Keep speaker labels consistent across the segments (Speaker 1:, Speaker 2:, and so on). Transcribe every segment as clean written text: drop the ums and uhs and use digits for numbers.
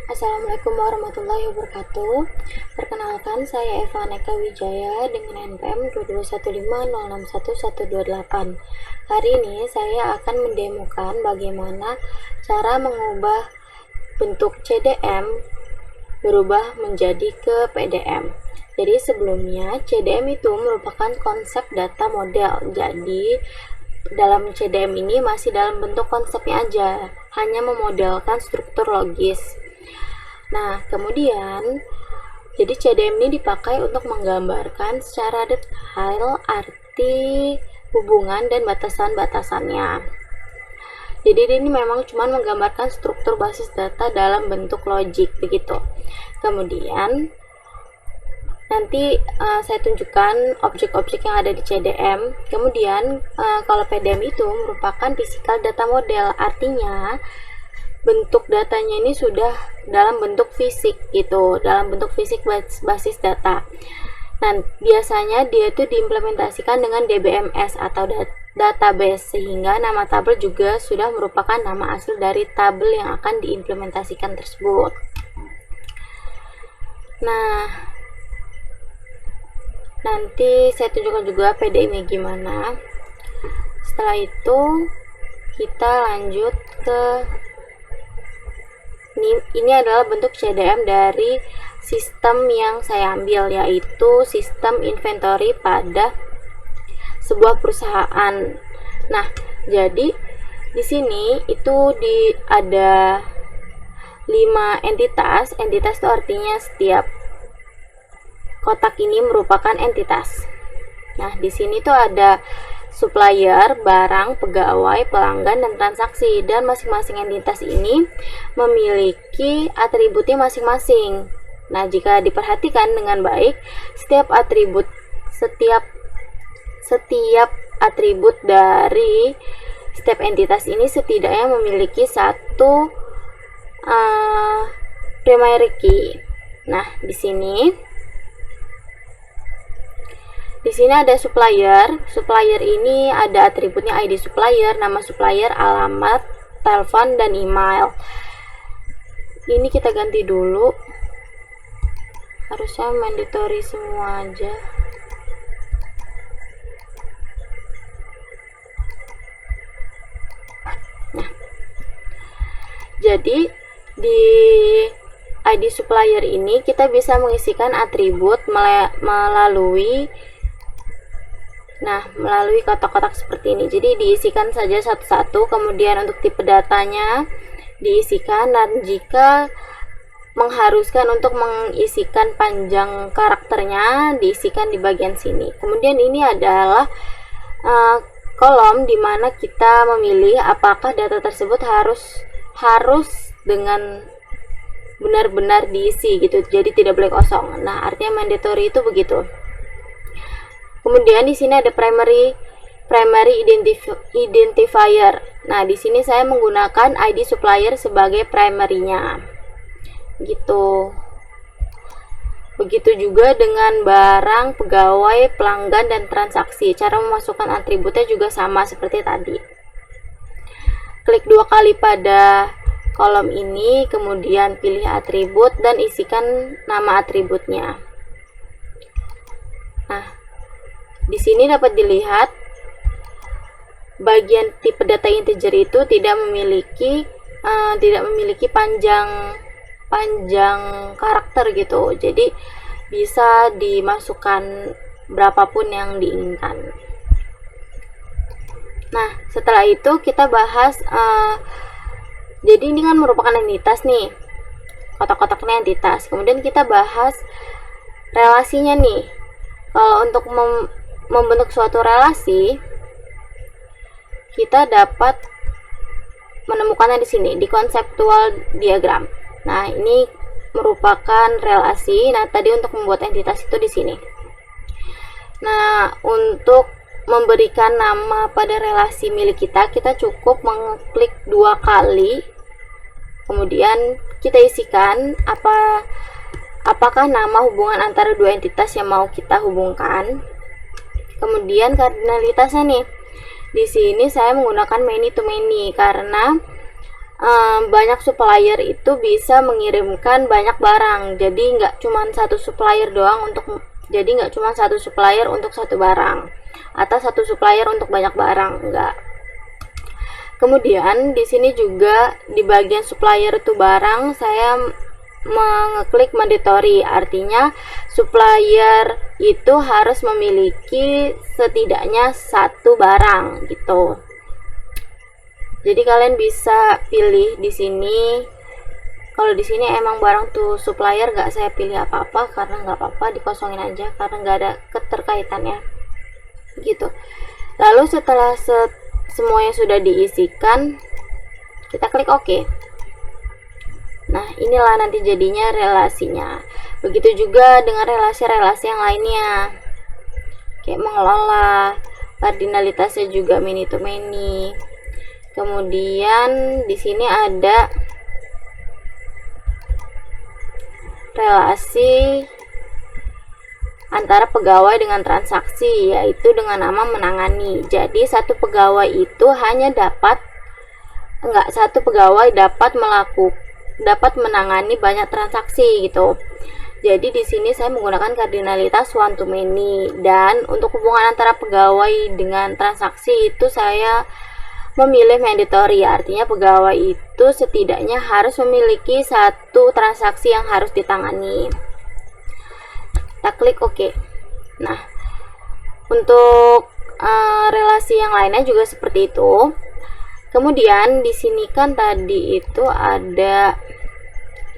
Speaker 1: Assalamualaikum warahmatullahi wabarakatuh. Perkenalkan, saya Eva Neka Wijaya dengan NPM 2215061128. Hari ini saya akan mendemokan bagaimana cara mengubah bentuk CDM berubah menjadi ke PDM. Jadi sebelumnya CDM itu merupakan konsep data model. Jadi dalam CDM ini masih dalam bentuk konsepnya aja, hanya memodelkan struktur logis. Nah, kemudian jadi CDM ini dipakai untuk menggambarkan secara detail arti hubungan dan batasan-batasannya. Jadi ini memang cuma menggambarkan struktur basis data dalam bentuk logik begitu. Kemudian nanti saya tunjukkan objek-objek yang ada di CDM. Kemudian kalau PDM itu merupakan physical data model, artinya bentuk datanya ini sudah dalam bentuk fisik gitu, dalam bentuk fisik basis data. Dan biasanya dia itu diimplementasikan dengan DBMS atau database, sehingga nama tabel juga sudah merupakan nama asli dari tabel yang akan diimplementasikan tersebut. Nah, nanti saya tunjukkan juga PDM-nya gimana. Setelah itu kita lanjut ke ini adalah bentuk CDM dari sistem yang saya ambil, yaitu sistem inventory pada sebuah perusahaan. Nah, jadi di sini itu ada 5 entitas. Entitas itu artinya setiap kotak ini merupakan entitas. Nah, di sini tuh ada supplier, barang, pegawai, pelanggan, dan transaksi, dan masing-masing entitas ini memiliki atributnya masing-masing. Nah, jika diperhatikan dengan baik, setiap atribut dari setiap entitas ini setidaknya memiliki satu primary key. Nah, di sini ada supplier. Supplier ini ada atributnya ID supplier, nama supplier, alamat, telepon, dan email. Ini kita ganti dulu. Harusnya mandatory semua aja. Nah, jadi di ID supplier ini kita bisa mengisikan atribut melalui kotak-kotak seperti ini. Jadi diisikan saja satu-satu, kemudian untuk tipe datanya diisikan, dan jika mengharuskan untuk mengisikan panjang karakternya diisikan di bagian sini. Kemudian ini adalah kolom di mana kita memilih apakah data tersebut harus dengan benar-benar diisi gitu, jadi tidak boleh kosong. Nah, artinya mandatory itu begitu. Kemudian di sini ada primary identifier. Nah, di sini saya menggunakan ID supplier sebagai primary-nya. Gitu. Begitu juga dengan barang, pegawai, pelanggan, dan transaksi. Cara memasukkan atributnya juga sama seperti tadi. Klik 2 kali pada kolom ini, kemudian pilih atribut dan isikan nama atributnya. Nah, di sini dapat dilihat bagian tipe data integer itu tidak memiliki panjang karakter gitu. Jadi bisa dimasukkan berapapun yang diinginkan. Nah, setelah itu kita bahas jadi ini kan merupakan entitas nih. Kotak-kotaknya entitas. Kemudian kita bahas relasinya nih. Kalau untuk membentuk suatu relasi, kita dapat menemukannya di sini, di conceptual diagram. Nah, ini merupakan relasi. Nah, tadi untuk membuat entitas itu di sini. Nah, untuk memberikan nama pada relasi milik kita cukup mengklik 2 kali. Kemudian kita isikan apakah nama hubungan antara dua entitas yang mau kita hubungkan. Kemudian kardinalitasnya nih. Di sini saya menggunakan many to many karena banyak supplier itu bisa mengirimkan banyak barang. Jadi nggak cuma satu supplier doang nggak cuma satu supplier untuk satu barang atau satu supplier untuk banyak barang, enggak. Kemudian di sini juga di bagian supplier itu barang saya mengeklik mandatory, artinya supplier itu harus memiliki setidaknya satu barang gitu. Jadi kalian bisa pilih di sini. Kalau di sini emang barang tuh supplier nggak saya pilih apa-apa karena nggak apa-apa, dikosongin aja karena nggak ada keterkaitannya gitu. Lalu setelah semuanya sudah diisikan, kita klik OK. Nah, inilah nanti jadinya relasinya. Begitu juga dengan relasi-relasi yang lainnya, kayak mengelola, kardinalitasnya juga many to many. Kemudian di sini ada relasi antara pegawai dengan transaksi, yaitu dengan nama menangani. Jadi satu pegawai itu satu pegawai dapat menangani banyak transaksi gitu. Jadi di sini saya menggunakan kardinalitas one to many, dan untuk hubungan antara pegawai dengan transaksi itu saya memilih mandatory, artinya pegawai itu setidaknya harus memiliki satu transaksi yang harus ditangani. Kita klik OK. Nah, untuk relasi yang lainnya juga seperti itu. Kemudian di sini kan tadi itu ada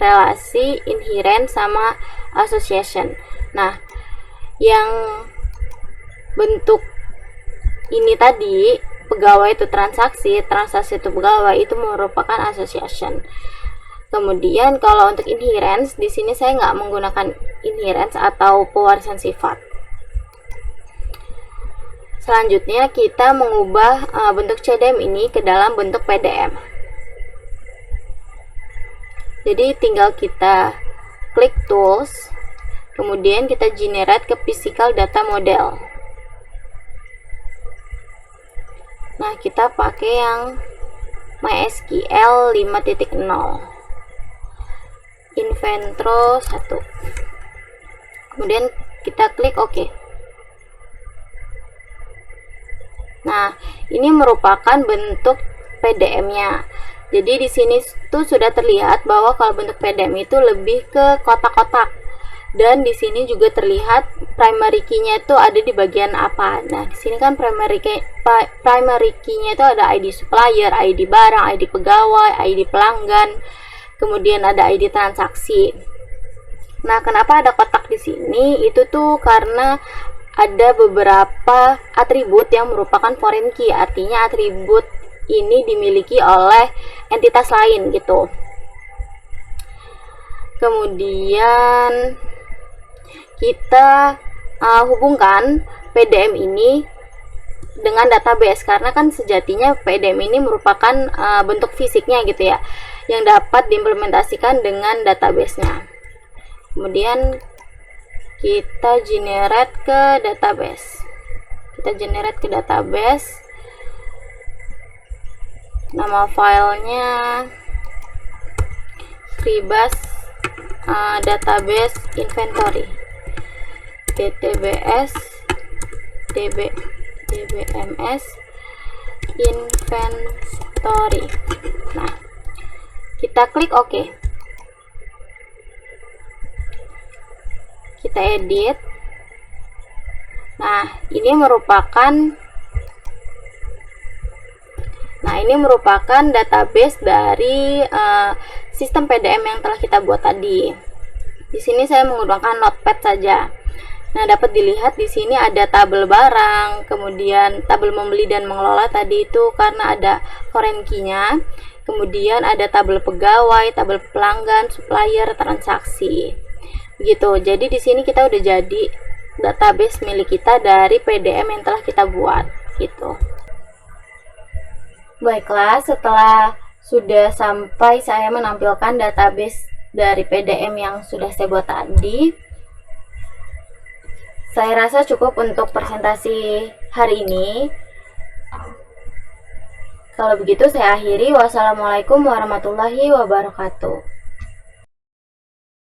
Speaker 1: relasi inherent sama association. Nah, yang bentuk ini tadi pegawai itu transaksi itu pegawai, itu merupakan association. Kemudian kalau untuk inherence, di sini saya nggak menggunakan inherence atau pewarisan sifat. Selanjutnya kita mengubah bentuk CDM ini ke dalam bentuk PDM. Jadi tinggal kita klik tools, kemudian kita generate ke physical data model. Nah, kita pakai yang MySQL 5.0 Inventro 1. Kemudian kita klik OK. Nah, ini merupakan bentuk PDM-nya. Jadi di sini tuh sudah terlihat bahwa kalau bentuk PDM itu lebih ke kotak-kotak. Dan di sini juga terlihat primary key-nya itu ada di bagian apa. Nah, di sini kan primary key-nya itu ada ID supplier, ID barang, ID pegawai, ID pelanggan, kemudian ada ID transaksi. Nah, kenapa ada kotak di sini? Itu tuh karena ada beberapa atribut yang merupakan foreign key, artinya atribut ini dimiliki oleh entitas lain gitu. Kemudian kita hubungkan PDM ini dengan database, karena kan sejatinya PDM ini merupakan bentuk fisiknya gitu ya, yang dapat diimplementasikan dengan database-nya. Kemudian kita generate ke database. Nama filenya Kribas database inventory dtbs dbms inventory. Nah, kita klik OK. Kita edit. Nah, ini merupakan database dari sistem PDM yang telah kita buat tadi. Di sini saya menggunakan Notepad saja. Nah, dapat dilihat di sini ada tabel barang, kemudian tabel membeli dan mengelola tadi itu karena ada foreign key-nya. Kemudian ada tabel pegawai, tabel pelanggan, supplier, transaksi. Begitu. Jadi di sini kita udah jadi database milik kita dari PDM yang telah kita buat gitu. Baiklah, setelah sudah sampai saya menampilkan database dari PDM yang sudah saya buat tadi, saya rasa cukup untuk presentasi hari ini. Kalau begitu saya akhiri. Wassalamualaikum warahmatullahi wabarakatuh.